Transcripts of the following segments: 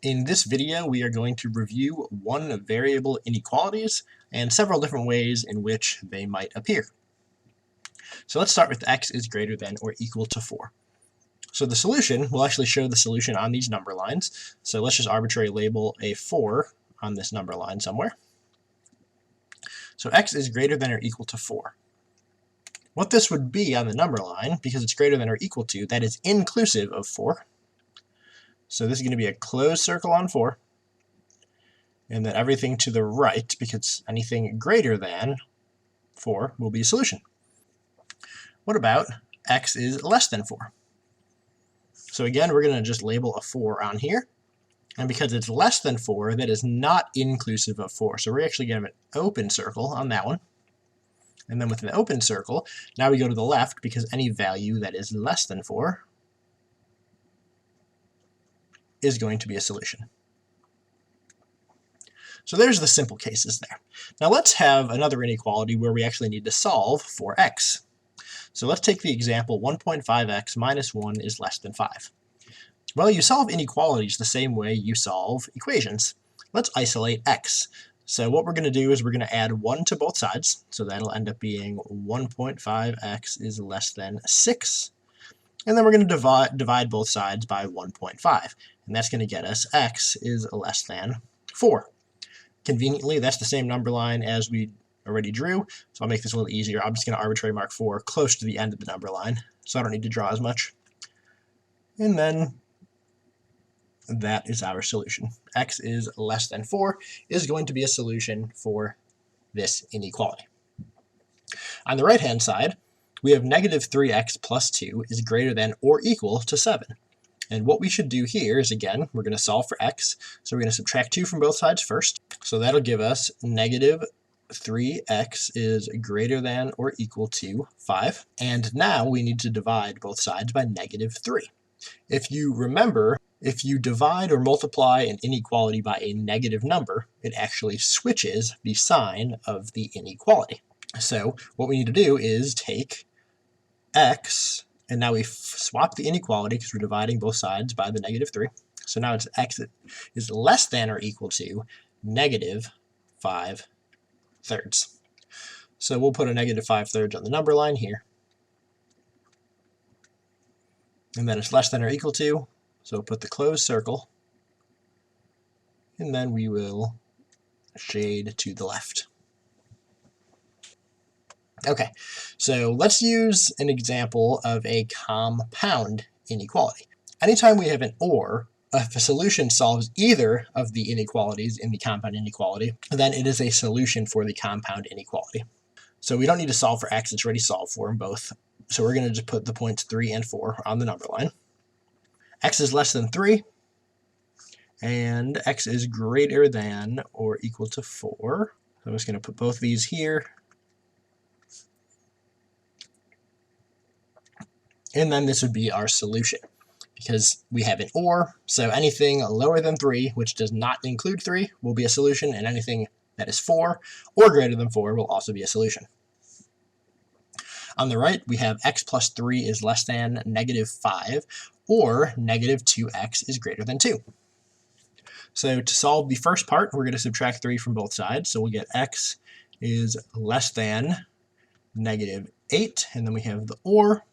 In this video, we are going to review one-variable inequalities and several different ways in which they might appear. So let's start with x is greater than or equal to 4. So the solution, we'll actually show the solution on these number lines. So let's just arbitrarily label a 4 on this number line somewhere. So x is greater than or equal to 4. What this would be on the number line, because it's greater than or equal to, that is inclusive of 4. So this is going to be a closed circle on 4, and then everything to the right, because anything greater than 4 will be a solution. What about x is less than 4? So again, we're going to just label a 4 on here, and because it's less than 4, that is not inclusive of 4. So we're actually going to have an open circle on that one. And then with an open circle, now we go to the left, because any value that is less than 4 is going to be a solution. So there's the simple cases there. Now let's have another inequality where we actually need to solve for x. So let's take the example 1.5x minus 1 is less than 5. Well, you solve inequalities the same way you solve equations. Let's isolate x. So what we're going to do is we're going to add 1 to both sides. So that'll end up being 1.5x is less than 6. And then we're going to divide both sides by 1.5. And that's going to get us x is less than 4. Conveniently, that's the same number line as we already drew. So I'll make this a little easier. I'm just going to arbitrarily mark 4 close to the end of the number line. So I don't need to draw as much. And then that is our solution. X is less than 4 is going to be a solution for this inequality. On the right-hand side, we have negative 3x plus 2 is greater than or equal to 7. And what we should do here is, again, we're going to solve for x. So we're going to subtract 2 from both sides first. So that'll give us negative 3x is greater than or equal to 5. And now we need to divide both sides by negative 3. If you remember, if you divide or multiply an inequality by a negative number, it actually switches the sign of the inequality. So what we need to do is take x, and now we swap the inequality because we're dividing both sides by the negative 3. So now it's x is less than or equal to negative 5/3. So we'll put a negative 5/3 on the number line here. And then it's less than or equal to, so we'll put the closed circle. And then we will shade to the left. Okay, so let's use an example of a compound inequality. Anytime we have an or, if a solution solves either of the inequalities in the compound inequality, then it is a solution for the compound inequality. So we don't need to solve for x, it's already solved for them both. So we're going to just put the points 3 and 4 on the number line. X is less than 3, and x is greater than or equal to 4. So I'm just going to put both these here. And then this would be our solution, because we have an or, so anything lower than 3, which does not include 3, will be a solution, and anything that is 4 or greater than 4 will also be a solution. On the right, we have x plus 3 is less than negative 5, or negative 2x is greater than 2. So to solve the first part, we're going to subtract 3 from both sides, so we'll get x is less than negative 8, and then we have the or.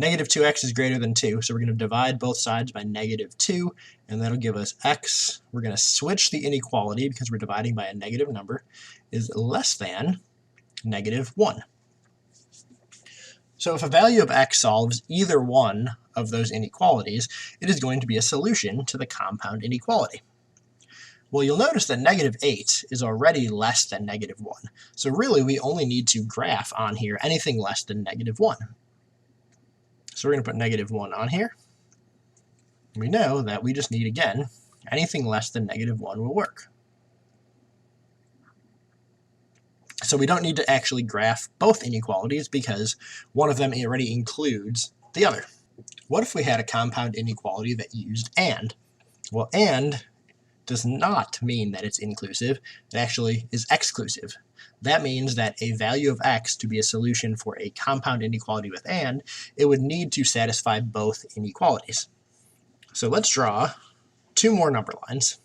Negative 2x is greater than 2, so we're going to divide both sides by negative 2, and that'll give us x. We're going to switch the inequality, because we're dividing by a negative number, is less than negative 1. So if a value of x solves either one of those inequalities, it is going to be a solution to the compound inequality. Well, you'll notice that negative 8 is already less than negative 1. So really, we only need to graph on here anything less than negative 1. So we're going to put negative 1 on here. We know that we just need, again, anything less than negative 1 will work. So we don't need to actually graph both inequalities because one of them already includes the other. What if we had a compound inequality that used and? Well, and does not mean that it's inclusive. It actually is exclusive. That means that a value of x to be a solution for a compound inequality with and, it would need to satisfy both inequalities. So let's draw two more number lines.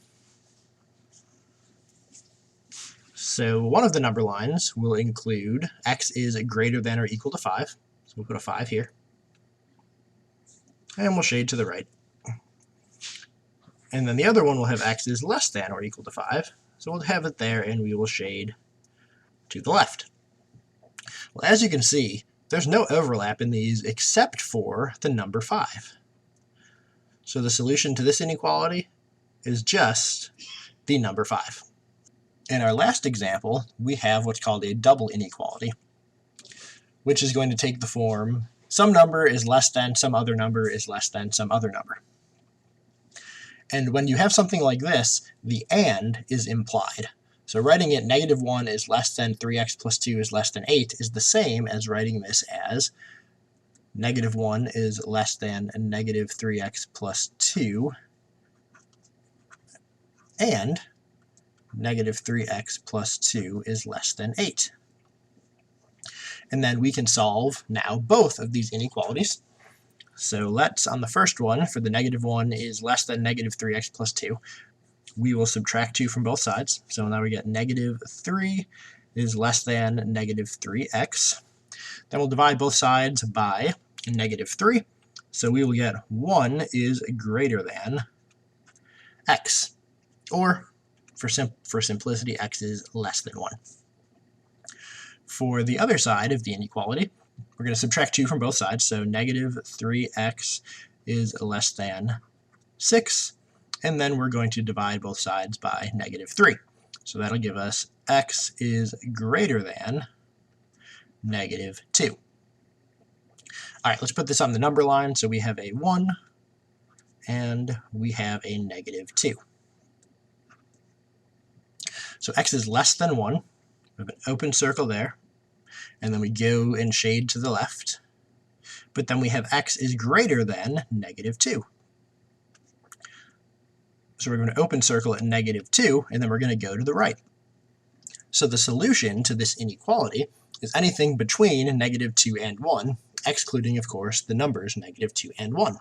So one of the number lines will include x is greater than or equal to 5. So we'll put a 5 here. And we'll shade to the right. And then the other one will have x is less than or equal to 5. So we'll have it there, and we will shade to the left. Well, as you can see, there's no overlap in these except for the number 5. So the solution to this inequality is just the number 5. In our last example, we have what's called a double inequality, which is going to take the form some number is less than some other number is less than some other number. And when you have something like this, the and is implied. So writing it -1 is less than 3x plus 2 is less than 8 is the same as writing this as -1 is less than -3x plus 2 and -3x plus 2 is less than 8. And then we can solve now both of these inequalities. So let's, on the first one, for the -1 is less than -3x plus 2, we will subtract 2 from both sides. So now we get -3 is less than -3x. Then we'll divide both sides by -3. So we will get 1 is greater than x. Or, for simplicity, x is less than 1. For the other side of the inequality, we're going to subtract 2 from both sides, so -3x is less than 6, and then we're going to divide both sides by -3. So that'll give us x is greater than -2. All right, let's put this on the number line. So we have a 1, and we have a -2. So x is less than 1. We have an open circle there. And then we go and shade to the left. But then we have x is greater than -2. So we're going to open circle at -2, and then we're going to go to the right. So the solution to this inequality is anything between -2 and 1, excluding, of course, the numbers -2 and 1.